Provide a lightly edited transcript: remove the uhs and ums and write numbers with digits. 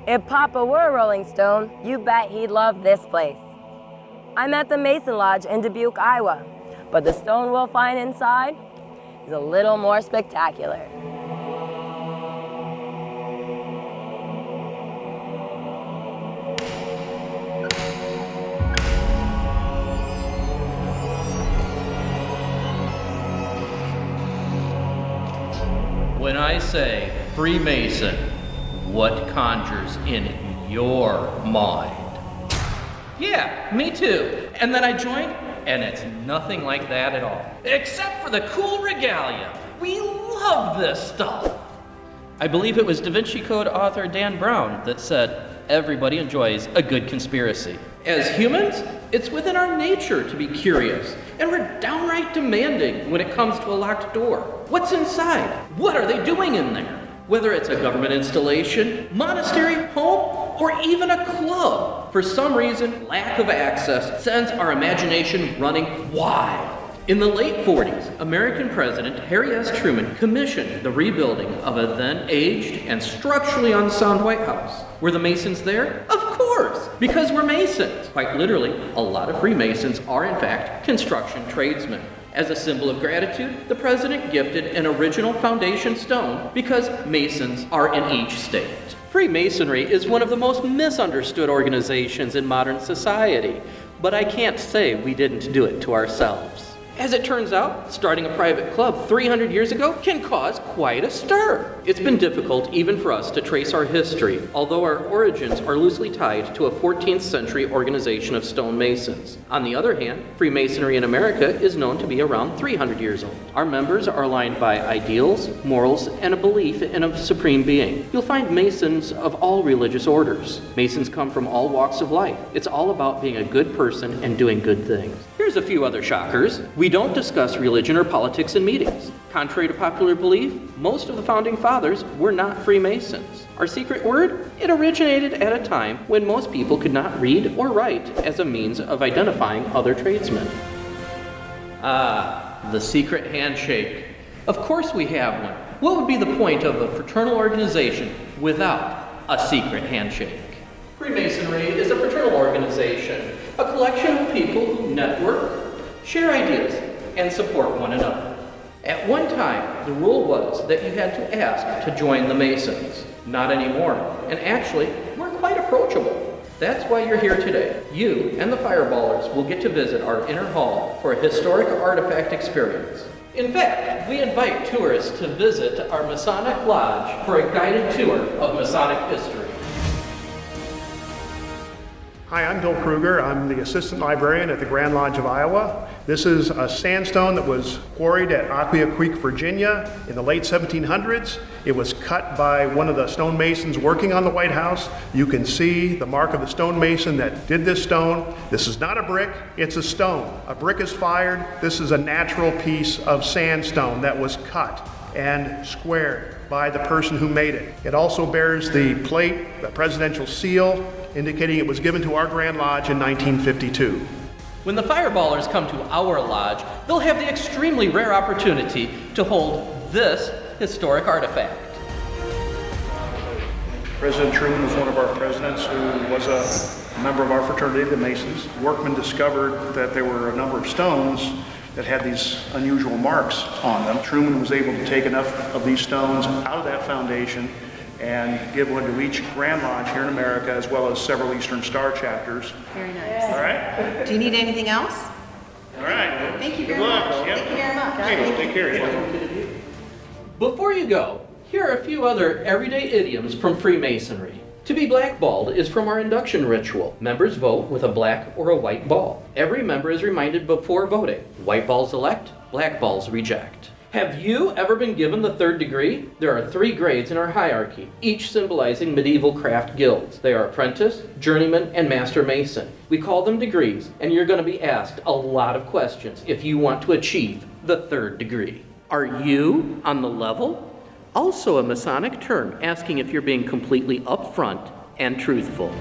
If Papa were a Rolling Stone, you bet he'd love this place. I'm at the Mason Lodge in Dubuque, Iowa, but the stone we'll find inside is a little more spectacular. When I say Freemason, what conjures in your mind? Yeah, me too. And then I joined, and it's nothing like that at all. Except for the cool regalia. We love this stuff. I believe it was Da Vinci Code author Dan Brown that said, everybody enjoys a good conspiracy. As humans, it's within our nature to be curious, and we're downright demanding when it comes to a locked door. What's inside? What are they doing in there? Whether it's a government installation, monastery, home, or even a club, for some reason, lack of access sends our imagination running wild. In the late 40s, American President Harry S. Truman commissioned the rebuilding of a then aged and structurally unsound White House. Were the Masons there? Of course, because we're Masons. Quite literally, a lot of Freemasons are in fact construction tradesmen. As a symbol of gratitude, the president gifted an original foundation stone because Masons are in each state. Freemasonry is one of the most misunderstood organizations in modern society, but I can't say we didn't do it to ourselves. As it turns out, starting a private club 300 years ago can cause quite a stir. It's been difficult even for us to trace our history, although our origins are loosely tied to a 14th century organization of stonemasons. On the other hand, Freemasonry in America is known to be around 300 years old. Our members are aligned by ideals, morals, and a belief in a supreme being. You'll find Masons of all religious orders. Masons come from all walks of life. It's all about being a good person and doing good things. Here's a few other shockers. We don't discuss religion or politics in meetings. Contrary to popular belief, most of the founding fathers were not Freemasons. Our secret word? It originated at a time when most people could not read or write as a means of identifying other tradesmen. The secret handshake. Of course we have one. What would be the point of a fraternal organization without a secret handshake? Freemasonry is a fraternal organization, a collection of people who network, share ideas, and support one another. At one time, the rule was that you had to ask to join the Masons. Not anymore, and actually, we're quite approachable. That's why you're here today. You and the Fireballers will get to visit our inner hall for a historic artifact experience. In fact, we invite tourists to visit our Masonic Lodge for a guided tour of Masonic history. Hi, I'm Bill Kruger. I'm the Assistant Librarian at the Grand Lodge of Iowa. This is a sandstone that was quarried at Aquia Creek, Virginia in the late 1700s. It was cut by one of the stonemasons working on the White House. You can see the mark of the stonemason that did this stone. This is not a brick, it's a stone. A brick is fired. This is a natural piece of sandstone that was cut and squared by the person who made it. It also bears the plate, the presidential seal, indicating it was given to our Grand Lodge in 1952. When the Fireballers come to our lodge, they'll have the extremely rare opportunity to hold this historic artifact. President Truman was one of our presidents who was a member of our fraternity, the Masons. Workmen discovered that there were a number of stones that had these unusual marks on them. Truman was able to take enough of these stones out of that foundation and give one to each Grand Lodge here in America, as well as several Eastern Star chapters. Very nice. All right? Do you need anything else? All right. Thank you Good very luck. much. Yep. Thank you very much. Hey, take care. Yeah. Before you go, here are a few other everyday idioms from Freemasonry. To be blackballed is from our induction ritual. Members vote with a black or a white ball. Every member is reminded before voting. White balls elect, black balls reject. Have you ever been given the third degree? There are 3 grades in our hierarchy, each symbolizing medieval craft guilds. They are apprentice, journeyman, and master mason. We call them degrees, and you're going to be asked a lot of questions if you want to achieve the third degree. Are you on the level? Also a Masonic term asking if you're being completely upfront and truthful.